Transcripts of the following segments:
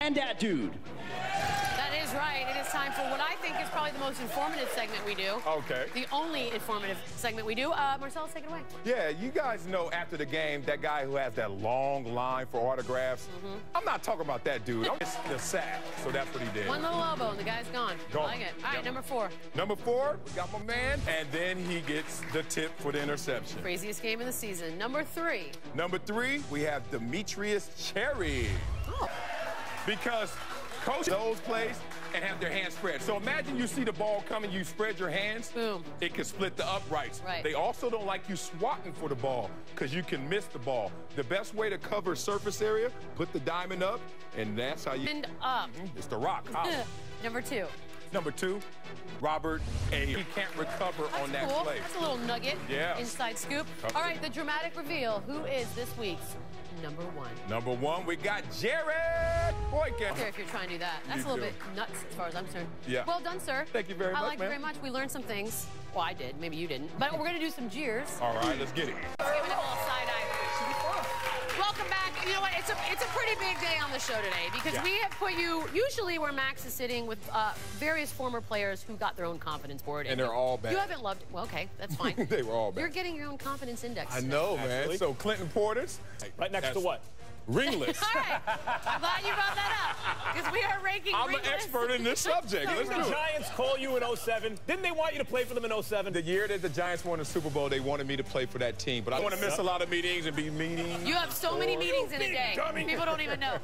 And that dude. That is right. It is time for what I think is probably the most informative segment we do. Okay. The only informative segment we do. Marcellus, take it away. Yeah, you guys know after the game, that guy who has that long line for autographs, I'm not talking about that dude. I'm just the sack, so that's what he did. One little elbow and the guy's gone. I like it. All right, number 4. Number 4, we got my man, and then he gets the tip for the interception. Craziest game of the season. Number 3. Number 3, we have Demetrius Cherry. Oh. Because coach those plays and have their hands spread. So imagine you see the ball coming, you spread your hands. Boom. It can split the uprights. Right. They also don't like you swatting for the ball because you can miss the ball. The best way to cover surface area, put the diamond up, and that's how you... And up. It's the rock. Number 2. Number 2, Robert A. He can't recover on that cool. play. That's a little nugget. Yeah. Inside scoop. All right, the dramatic reveal. Who is this week's number 1? Number 1, we got Jared Boykin. Here, if you're trying to do that. That's a little bit nuts as far as I'm concerned. Yeah. Well done, sir. Thank you very much, I like it very much. We learned some things. Well, I did. Maybe you didn't. But we're going to do some jeers. All right, let's get it. Let's give it a little side eye. Welcome back. You know what? It's a pretty big day on the show today because we have put you usually where Max is sitting with various former players who got their own confidence board. And they're all bad. You haven't loved it. Well, okay, that's fine. They were all bad. You're getting your own confidence index. I know, man. Actually. So Clinton Porter's Right next to what? ringless. All right. I'm glad you brought that up because we are ranking I'm ringless. an expert in this subject. Let's The do it. Giants call you in 07. Didn't they want you to play for them in 07? The year that the Giants won the Super Bowl, they wanted me to play for that team. But I want to miss a lot of meetings and be meeting. You have so many meetings in a big day. dummy. People don't even know.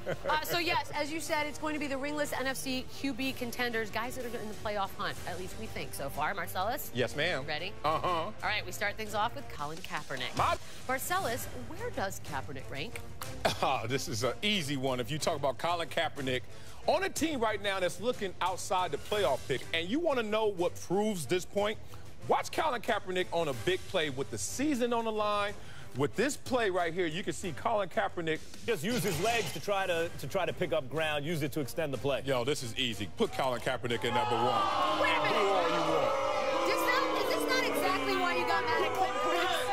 So, yes, as you said, it's going to be the ringless NFC QB contenders, guys that are in the playoff hunt. At least we think so far. Marcellus? Yes, ma'am. Ready? Uh-huh. All right, we start things off with Colin Kaepernick. Marcellus, where does Kaepernick rank? This is an easy one. If you talk about Colin Kaepernick, on a team right now that's looking outside the playoff pick, and you want to know what proves this point, watch Colin Kaepernick on a big play with the season on the line. With this play right here, you can see Colin Kaepernick Just use his legs to try to pick up ground, use it to extend the play. Yo, this is easy. Put Colin Kaepernick in number 1. Wait a minute. Do all you want. Is this not exactly why you got mad at Clinton?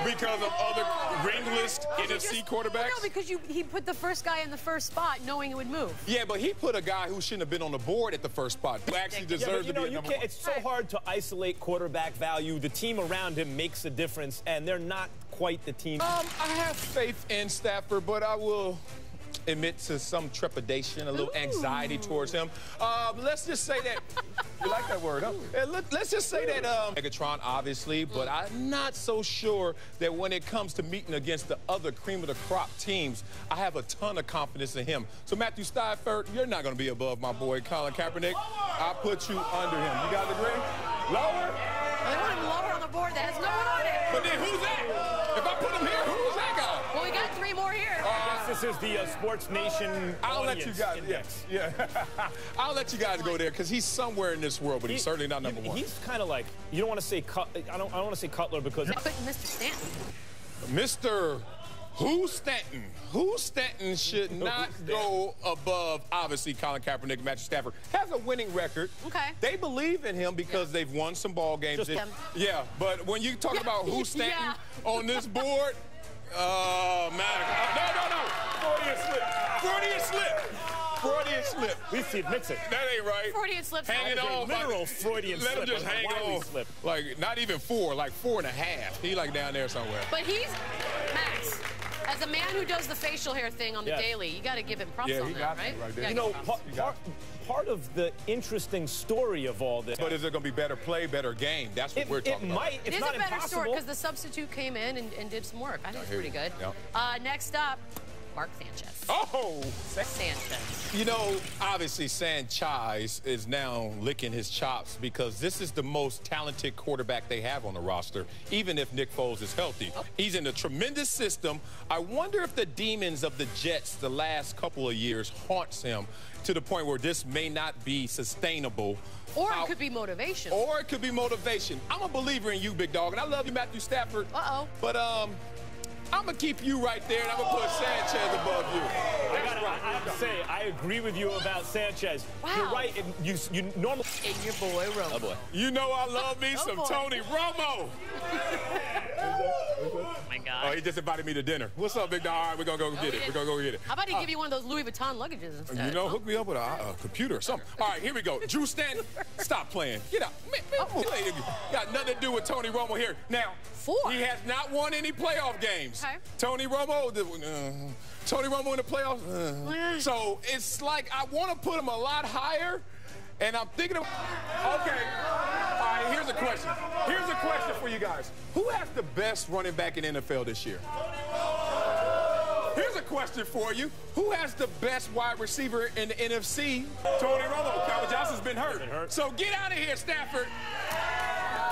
Because of other ringless NFC quarterbacks? No, because he put the first guy in the first spot knowing it would move. Yeah, but he put a guy who shouldn't have been on the board at the first spot. Who actually deserves to be at number 1. It's so hard to isolate quarterback value. The team around him makes a difference, and they're not quite the team. I have faith in Stafford, but I will admit to some trepidation, a little anxiety towards him. Let's just say that... You like that word, huh? Let's just say that Megatron, obviously, but I'm not so sure that when it comes to meeting against the other cream of the crop teams, I have a ton of confidence in him. So, Matthew Stafford, you're not going to be above my boy Colin Kaepernick. I'll put you under him. You guys agree? Lower? They want him lower on the board. That has no one on it. But then who's that? If I put him here, who's that guy? Well, we got 3 more here. This is the SportsNation I'll let you guys, index. yeah. I'll let you guys go there because he's somewhere in this world, but he's certainly not number 1. He's kind of like, you don't want to say I don't want to say Cutler because But Mr. Stanton. Mr. Stanton. Stanton should not go above, obviously, Colin Kaepernick. Matthew Stafford has a winning record. Okay. They believe in him because they've won some ball games. Yeah, but when you talk about Stanton on this board, man. No. Freudian slip. At least he admits it. That ain't right. Freudian slips. Hanging on. Literal Freudian slip. Let him just hang on. Slip. Like, not even 4, like 4.5. He like down there somewhere. But he's, Max, as a man who does the facial hair thing on the daily, you got to give him props on that, right? There. You know, part of the interesting story of all this. But is it going to be better play, better game? That's what we're talking about. It is a better story because the substitute came in and did some work. I think it's pretty good. Yep. Next up, Mark Sanchez. Oh! Sanchez. You know, obviously, Sanchez is now licking his chops because this is the most talented quarterback they have on the roster, even if Nick Foles is healthy. He's in a tremendous system. I wonder if the demons of the Jets the last couple of years haunts him to the point where this may not be sustainable. Or it could be motivation. Or it could be motivation. I'm a believer in you, big dog, and I love you, Matthew Stafford. But, I'm going to keep you right there, and I'm going to put Sanchez above you. I have to say, I agree with you about Sanchez. Wow. You're right. You normally... And your boy, Romo. Oh, boy. You know I love me some Tony Romo. my God. Oh, he just invited me to dinner. What's up, big dog? All right, we're going to go get it. We're going to go get it. How about he give you one of those Louis Vuitton luggages instead? You know, hook me up with a computer or something. All right, here we go. Drew Stanton, stop playing. Get out. Man, got nothing to do with Tony Romo here. Now, 4. He has not won any playoff games. Okay. Tony Romo in the playoffs. So it's like I want to put him a lot higher, and I'm thinking of. Okay. All right. Here's a question. Here's a question for you guys. Who has the best running back in NFL this year? Here's a question for you. Who has the best wide receiver in the NFC? Tony Romo. Calvin Johnson's been hurt. So get out of here, Stafford.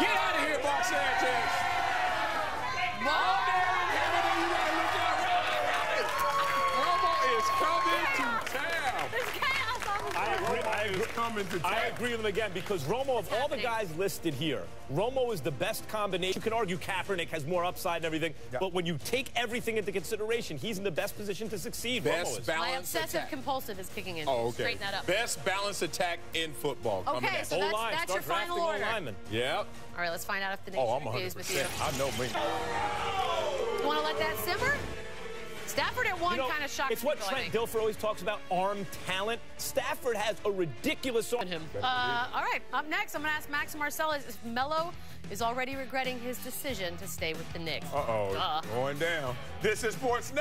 Get out of here, Mark Sanchez. Romo is coming to town. There's chaos on the I agree with him again because Romo, of all the guys listed here, Romo is the best combination. You can argue Kaepernick has more upside and everything, but when you take everything into consideration, he's in the best position to succeed. Best My obsessive-compulsive is kicking in. Oh, okay. Straighten that up. Best balanced attack in football. Okay, so that's your final order. Yep. All right, let's find out if the Knicks I'm agrees with you. 100%. I know me. You want to let that simmer? Stafford at 1 kind of shocked It's what people, Trent Dilfer always talks about, arm talent. Stafford has a ridiculous arm. All right, up next, I'm going to ask Max Marcellus if Melo is already regretting his decision to stay with the Knicks. Going down. This is SportsNation.